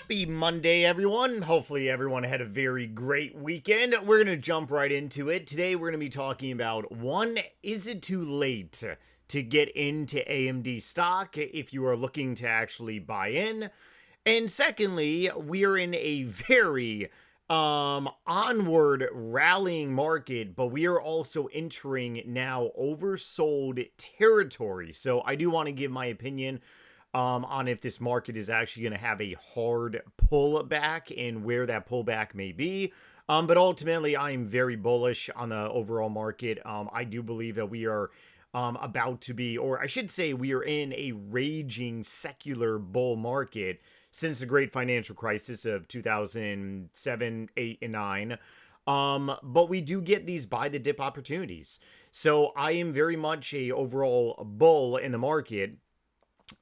Happy Monday, everyone. Hopefully everyone had a very great weekend. We're going to jump right into it. Today we're going to be talking about, one, is it too late to get into AMD stock if you are looking to actually buy in? And secondly, we are in a very onward rallying market, but we are also entering now oversold territory. So I do want to give my opinion on if this market is actually going to have a hard pullback and where that pullback may be. But ultimately, I am very bullish on the overall market. I do believe that we are about to be, or I should say, we are in a raging secular bull market since the great financial crisis of 2007, 8, and 9. But we do get these buy the dip opportunities. So I am very much a overall bull in the market.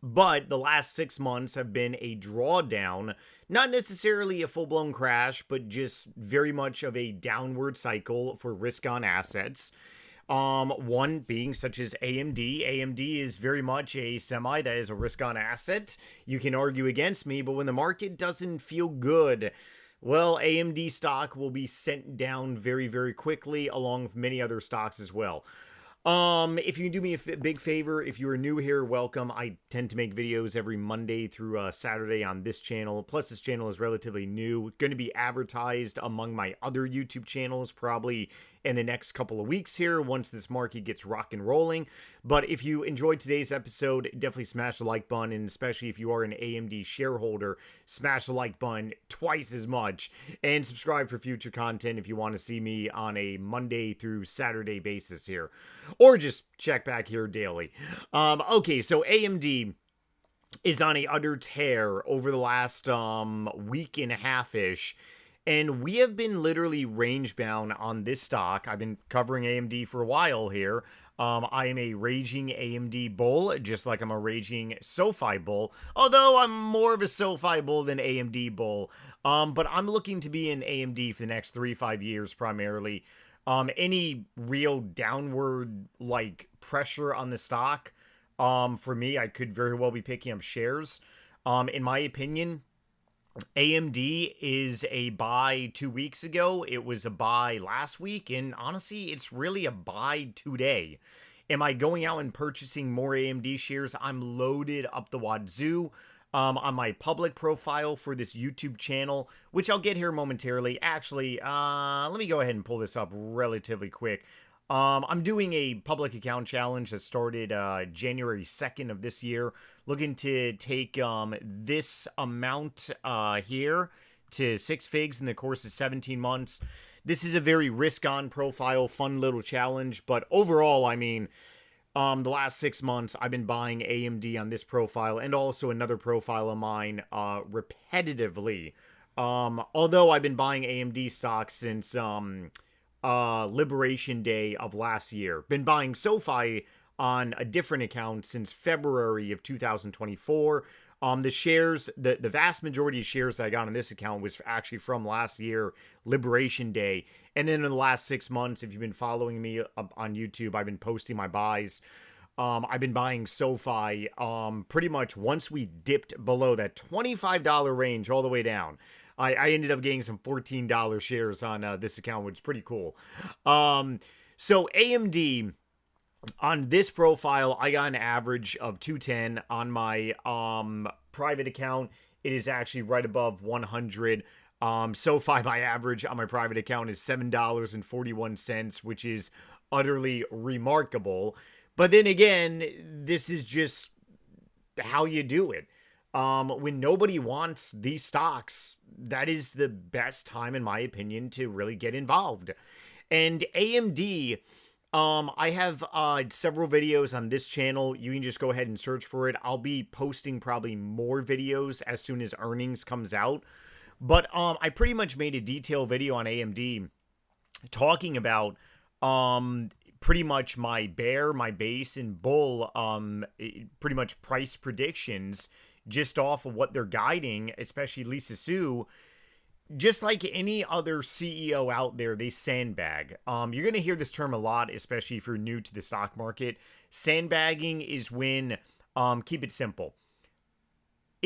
But the last 6 months have been a drawdown, not necessarily a full-blown crash, but just very much of a downward cycle for risk-on assets. One being such as AMD. AMD is very much a semi that is a risk-on asset. You can argue against me, but when the market doesn't feel good, well, AMD stock will be sent down very, very quickly, along with many other stocks as well. If you can do me a big favor, if you are new here, welcome. I tend to make videos every Monday through Saturday on this channel. Plus, this channel is relatively new. It's going to be advertised among my other YouTube channels probably in the next couple of weeks here once this market gets rock and rolling. But if you enjoyed today's episode, definitely smash the like button, and especially if you are an AMD shareholder, smash the like button twice as much, and subscribe for future content if you want to see me on a Monday through Saturday basis here. Or just check back here daily. Okay, so AMD is on a utter tear over the last week and a half-ish. And we have been literally range-bound on this stock. I've been covering AMD for a while here. I am a raging AMD bull, just like I'm a raging SoFi bull. Although I'm more of a SoFi bull than AMD bull. But I'm looking to be in AMD for the next 3-5 years primarily. Any real downward pressure on the stock, for me, I could very well be picking up shares. In my opinion, AMD is a buy 2 weeks ago. It was a buy last week, and honestly, it's really a buy today. Am I going out and purchasing more AMD shares? I'm loaded up the wazoo. On my public profile for this YouTube channel, which I'll get here momentarily. Actually, let me go ahead and pull this up relatively quick. I'm doing a public account challenge that started January 2nd of this year. Looking to take this amount here to 6 figs in the course of 17 months. This is a very risk-on profile, fun little challenge. But overall, I mean, the last 6 months, I've been buying AMD on this profile and also another profile of mine repetitively. Although I've been buying AMD stocks since Liberation Day of last year. Been buying SoFi on a different account since February of 2024. The shares, the vast majority of shares that I got on this account was actually from last year, Liberation Day. And then in the last 6 months, if you've been following me on YouTube, I've been posting my buys. I've been buying SoFi pretty much once we dipped below that $25 range all the way down. I ended up getting some $14 shares on this account, which is pretty cool. So AMD, on this profile, I got an average of 210. On my private account, it is actually right above 100. SoFi, my average on my private account is $7.41, which is utterly remarkable. But then again, this is just how you do it. When nobody wants these stocks, that is the best time, in my opinion, to really get involved. And AMD, I have several videos on this channel. You can just go ahead and search for it. I'll be posting probably more videos as soon as earnings comes out. But I pretty much made a detailed video on AMD talking about pretty much my bear, my base, and bull pretty much price predictions just off of what they're guiding, especially Lisa Su. Just like any other CEO out there, they sandbag. You're going to hear this term a lot, especially if you're new to the stock market. Sandbagging is when, keep it simple.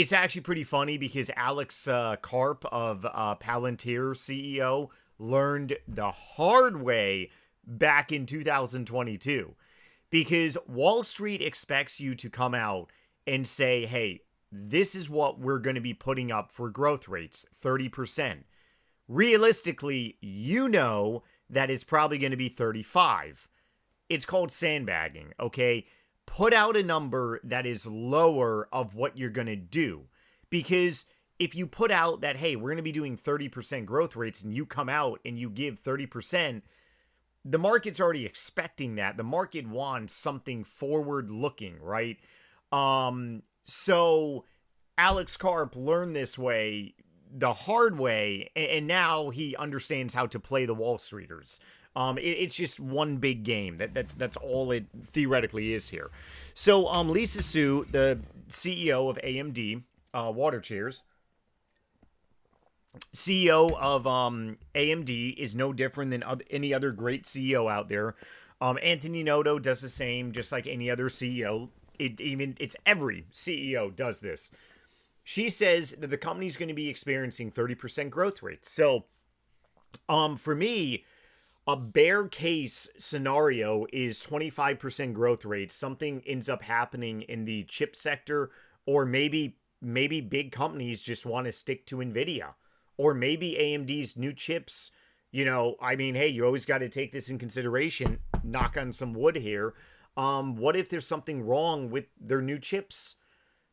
It's actually pretty funny because Alex Karp of Palantir CEO learned the hard way back in 2022 because Wall Street expects you to come out and say, hey, this is what we're going to be putting up for growth rates, 30%. Realistically, you know that it's probably going to be 35. It's called sandbagging, okay? Put out a number that is lower of what you're going to do. Because if you put out that, hey, we're going to be doing 30% growth rates and you come out and you give 30%, the market's already expecting that. The market wants something forward looking, right? So Alex Karp learned this way, the hard way, and now he understands how to play the Wall Streeters. It's just one big game. That's all it theoretically is here. So Lisa Su, the CEO of AMD, Water Cheers, CEO of AMD is no different than any other great CEO out there. Anthony Noto does the same, just like any other CEO. It's every CEO does this. She says that the company's going to be experiencing 30% growth rates. So, for me, a bear case scenario is 25% growth rates. Something ends up happening in the chip sector, or maybe big companies just want to stick to NVIDIA, or maybe AMD's new chips. Hey, you always got to take this in consideration. Knock on some wood here. What if there's something wrong with their new chips?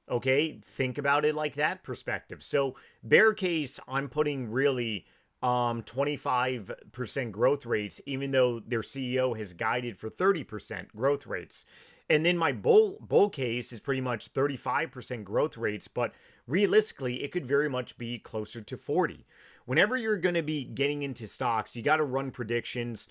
Okay, think about it like that perspective. So bear case, I'm putting really 25% growth rates, even though their CEO has guided for 30% growth rates. And then my bull case is pretty much 35% growth rates, but realistically, it could very much be closer to 40. Whenever you're going to be getting into stocks, you got to run predictions.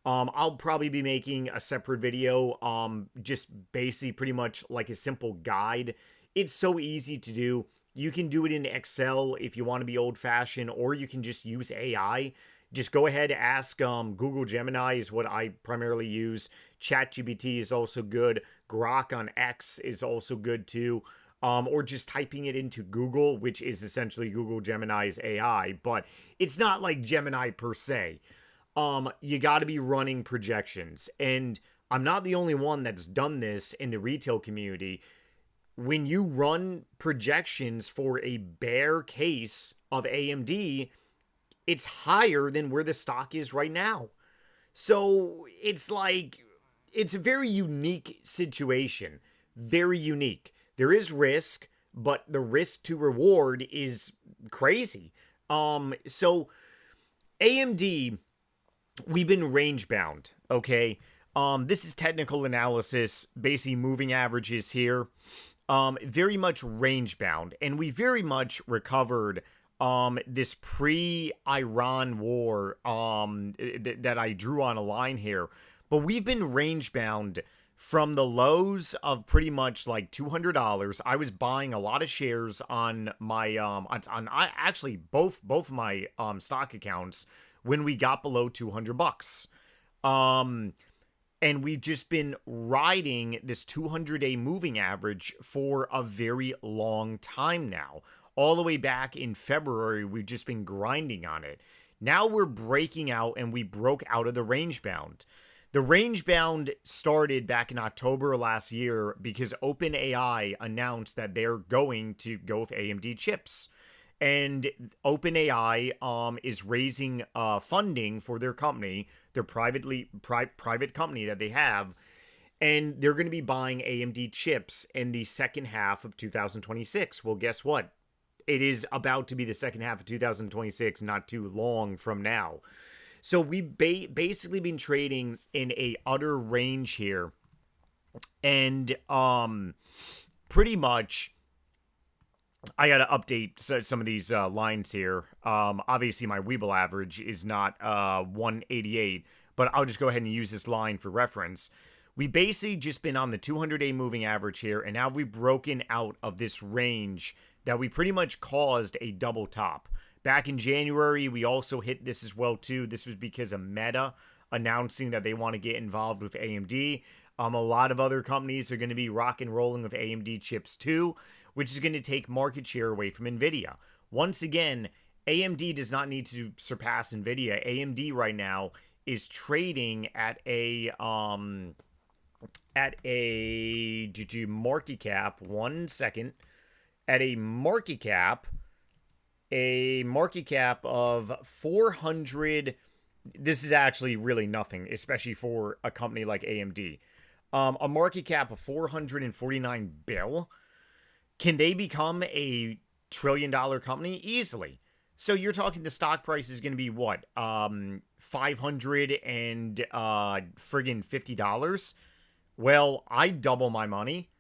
I'll probably be making a separate video, just basically pretty much like a simple guide. It's so easy to do. You can do it in Excel if you want to be old-fashioned, or you can just use AI. Just go ahead, ask Google Gemini is what I primarily use. ChatGPT is also good. Grok on X is also good too. Or just typing it into Google, which is essentially Google Gemini's AI, but it's not like Gemini per se. You got to be running projections. And I'm not the only one that's done this in the retail community. When you run projections for a bear case of AMD, it's higher than where the stock is right now. So it's a very unique situation. Very unique. There is risk, but the risk to reward is crazy. So AMD, we've been range bound, okay? This is technical analysis, basically moving averages here. Very much range bound, and we very much recovered this pre-Iran war that I drew on a line here. But we've been range bound from the lows of pretty much like $200. I was buying a lot of shares on my actually both of my stock accounts when we got below $200. And we've just been riding this 200-day moving average for a very long time now. All the way back in February, we've just been grinding on it. Now we're breaking out, and we broke out of the range bound. The range bound started back in October last year because OpenAI announced that they're going to go with AMD chips. And OpenAI is raising funding for their company, their private company that they have, and they're going to be buying AMD chips in the second half of 2026. Well, guess what? It is about to be the second half of 2026, not too long from now. So we've basically been trading in a utter range here, and pretty much I got to update some of these lines here. Obviously, my Weeble average is not 188, but I'll just go ahead and use this line for reference. We basically just been on the 200-day moving average here, and now we've broken out of this range that we pretty much caused a double top. Back in January, we also hit this as well, too. This was because of Meta announcing that they want to get involved with AMD. A lot of other companies are going to be rock and rolling with AMD chips, too. which is going to take market share away from NVIDIA. Once again, AMD does not need to surpass NVIDIA. AMD right now is trading at a market cap, 1 second, at a market cap of 400. This is actually really nothing, especially for a company like AMD. A market cap of 449 bill. Can they become a trillion-dollar company? Easily. So you're talking the stock price is going to be what? $500 and friggin' $50? Well, I double my money.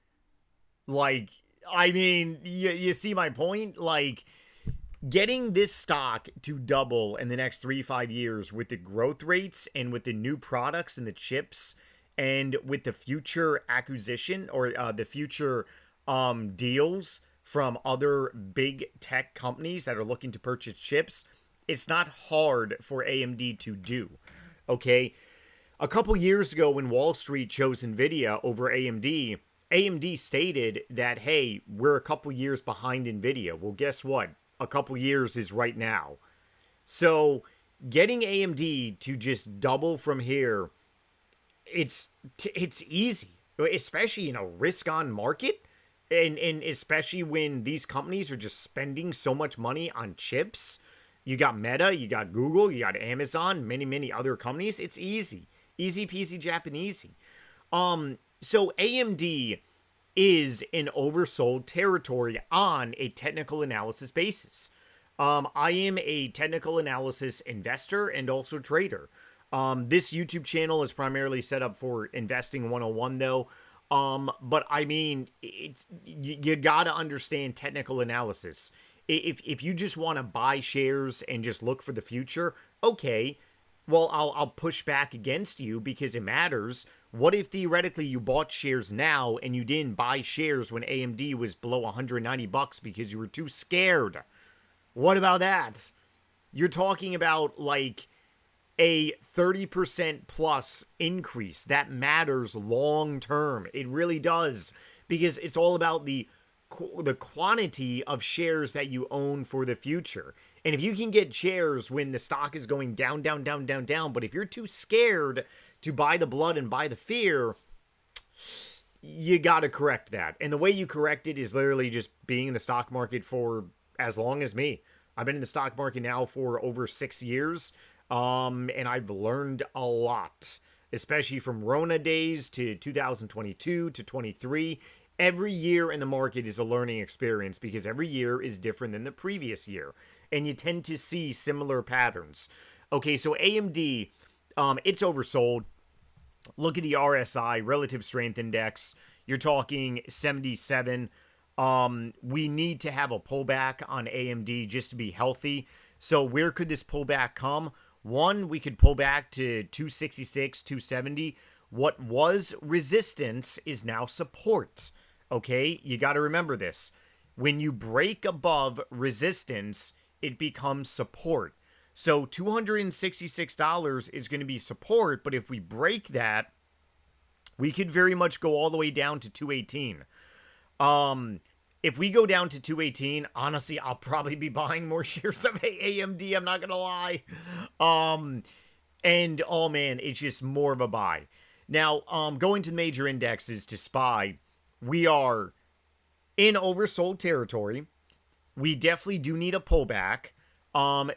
Like, I mean, you see my point? Like, getting this stock to double in the next 3-5 years with the growth rates and with the new products and the chips and with the future acquisition or the future deals from other big tech companies that are looking to purchase chips, it's not hard for AMD to do. Okay? A couple years ago when Wall Street chose NVIDIA over AMD, AMD stated that, hey, we're a couple years behind NVIDIA. Well, guess what? A couple years is right now. So getting AMD to just double from here, it's easy, especially in a risk-on market. And especially when these companies are just spending so much money on chips. You got Meta, you got Google, you got Amazon, many other companies. It's easy. Easy peasy Japanesey. So AMD is in oversold territory on a technical analysis basis. I am a technical analysis investor and also trader. This YouTube channel is primarily set up for investing 101 though. But I mean, you gotta understand technical analysis. If you just want to buy shares and just look for the future, okay, well, I'll push back against you because it matters. What if theoretically you bought shares now and you didn't buy shares when AMD was below $190 because you were too scared? What about that? You're talking about like a 30% plus increase. That matters long term. It really does, because it's all about the quantity of shares that you own for the future. And if you can get shares when the stock is going down, but if you're too scared to buy the blood and buy the fear, you got to correct that. And the way you correct it is literally just being in the stock market for as long as me. I've been in the stock market now for over 6 years. And I've learned a lot, especially from Rona days to 2022 to 23. Every year in the market is a learning experience because every year is different than the previous year. And you tend to see similar patterns. Okay, so AMD, it's oversold. Look at the RSI, Relative Strength Index. You're talking 77. We need to have a pullback on AMD just to be healthy. So where could this pullback come? One, we could pull back to 266, 270. What was resistance is now support. Okay, you got to remember this. When you break above resistance, it becomes support. So $266 is going to be support, but if we break that, we could very much go all the way down to 218. If we go down to 218, honestly, I'll probably be buying more shares of AMD. I'm not going to lie. And, oh man, it's just more of a buy. Now, going to major indexes to SPY, we are in oversold territory. We definitely do need a pullback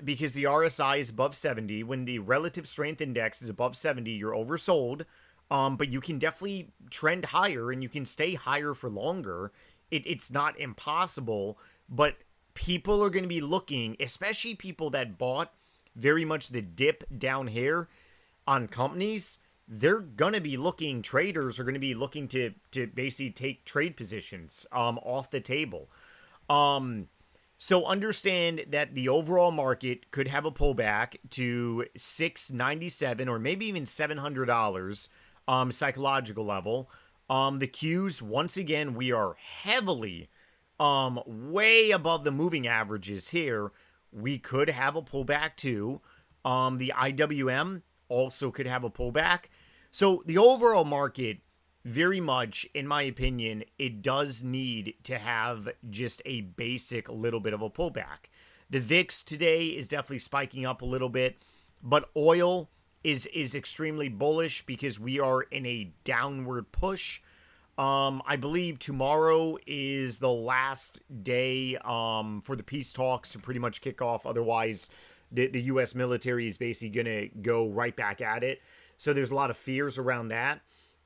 because the RSI is above 70. When the relative strength index is above 70, you're oversold. But you can definitely trend higher and you can stay higher for longer. It's not impossible, but people are going to be looking, especially people that bought very much the dip down here on companies. They're going to be looking, traders are going to be looking to basically take trade positions off the table. So understand that the overall market could have a pullback to $697 or maybe even $700 psychological level. The Qs, once again, we are heavily way above the moving averages here. We could have a pullback too. The IWM also could have a pullback. So the overall market, very much, in my opinion, it does need to have just a basic little bit of a pullback. The VIX today is definitely spiking up a little bit, but oil is extremely bullish because we are in a downward push. I believe tomorrow is the last day for the peace talks to pretty much kick off. Otherwise, the U.S. military is basically going to go right back at it. So there's a lot of fears around that.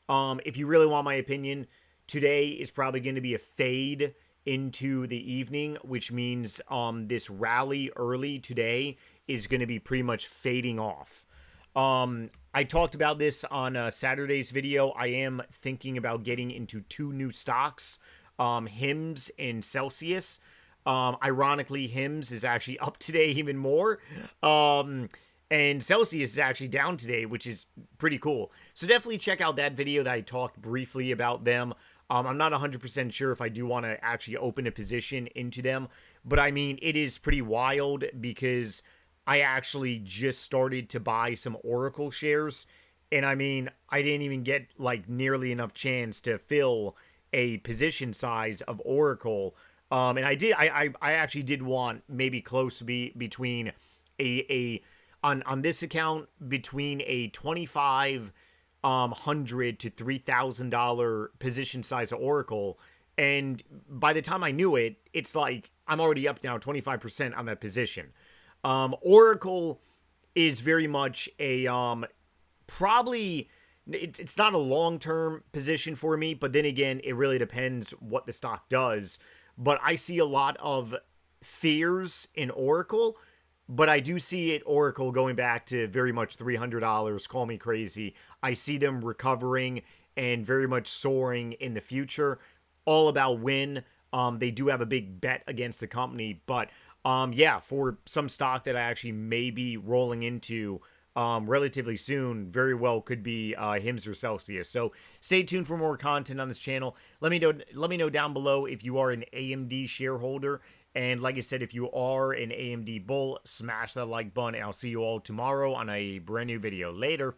If you really want my opinion, today is probably going to be a fade into the evening, which means this rally early today is going to be pretty much fading off. I talked about this on Saturday's video. I am thinking about getting into two new stocks, HIMS and Celsius. Ironically, HIMS is actually up today even more. And Celsius is actually down today, which is pretty cool. So definitely check out that video that I talked briefly about them. I'm not 100% sure if I do want to actually open a position into them. But I mean, it is pretty wild because I actually just started to buy some Oracle shares. And I mean, I didn't even get like nearly enough chance to fill a position size of Oracle. And I actually did want maybe close to be between on this account between a 25 $100 to $3,000 position size of Oracle. And by the time I knew it, it's like I'm already up now 25% on that position. Oracle is very much a probably it's not a long-term position for me, but then again, it really depends what the stock does. But I see a lot of fears in Oracle. But I do see it, Oracle, going back to very much $300. Call me crazy. I see them recovering and very much soaring in the future. All about when. They do have a big bet against the company. But, yeah, for some stock that I actually may be rolling into relatively soon, very well could be HIMS or Celsius. So stay tuned for more content on this channel. Let me know down below if you are an AMD shareholder. And like I said, if you are an AMD bull, smash that like button, and I'll see you all tomorrow on a brand new video. Later.